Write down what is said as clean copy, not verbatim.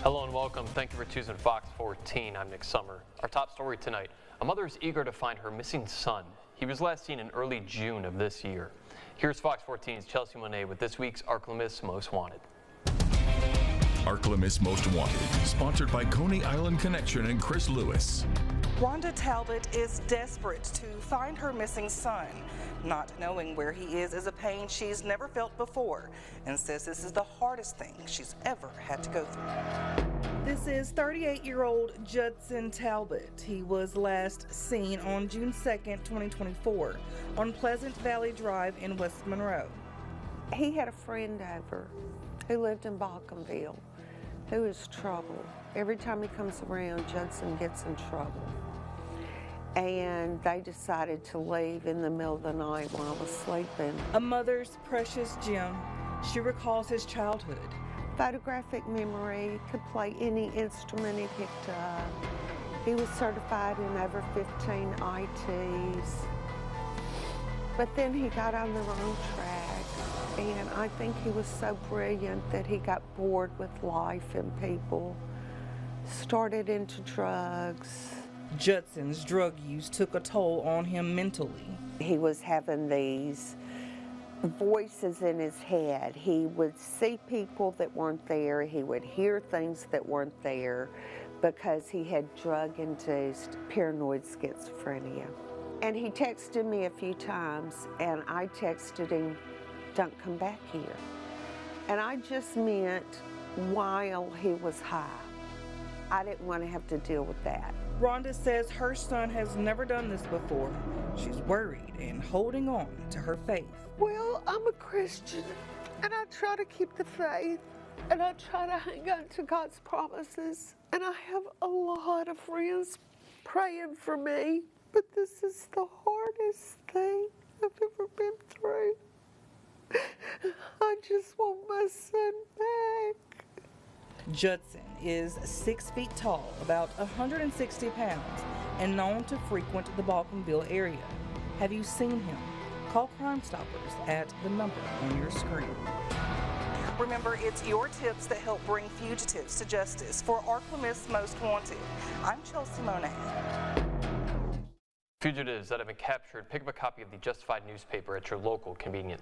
Hello and welcome. Thank you for choosing Fox 14. I'm Nick Summer. Our top story tonight, a mother is eager to find her missing son. He was last seen in early June of this year. Here's Fox 14's Chelsea Monet with this week's Arklama's Most Wanted. Arklama's Most Wanted, sponsored by Coney Island Connection and Chris Lewis. Rhonda Talbot is desperate to find her missing son. Not knowing where he is a pain she's never felt before, and says this is the hardest thing she's ever had to go through. This is 38-year-old Judson Talbot. He was last seen on June 2nd, 2024, on Pleasant Valley Drive in West Monroe. He had a friend over who lived in Balkanville, who is trouble. Every time he comes around, Judson gets in trouble. And they decided to leave in the middle of the night while I was sleeping. A mother's precious gem. She recalls his childhood. Photographic memory, could play any instrument he picked up. He was certified in over 15 ITs. But then he got on the wrong track, and I think he was so brilliant that he got bored with life and people, started into drugs. Judson's drug use took a toll on him mentally. He was having these voices in his head. He would see people that weren't there. He would hear things that weren't there because he had drug-induced paranoid schizophrenia. And he texted me a few times, and I texted him, "Don't come back here." And I just meant while he was high. I didn't want to have to deal with that. Rhonda says her son has never done this before. She's worried and holding on to her faith. Well, I'm a Christian, and I try to keep the faith, and I try to hang on to God's promises. And I have a lot of friends praying for me, but this is the hardest thing I've ever been through. I just want my son back. Judson is 6 feet tall, about 160 pounds, and known to frequent the Balkanville area. Have you seen him? Call Crime Stoppers at the number on your screen. Remember, it's your tips that help bring fugitives to justice. For Arklama's Most Wanted, I'm Chelsea Monet. Fugitives that have been captured, pick up a copy of the Justified newspaper at your local convenience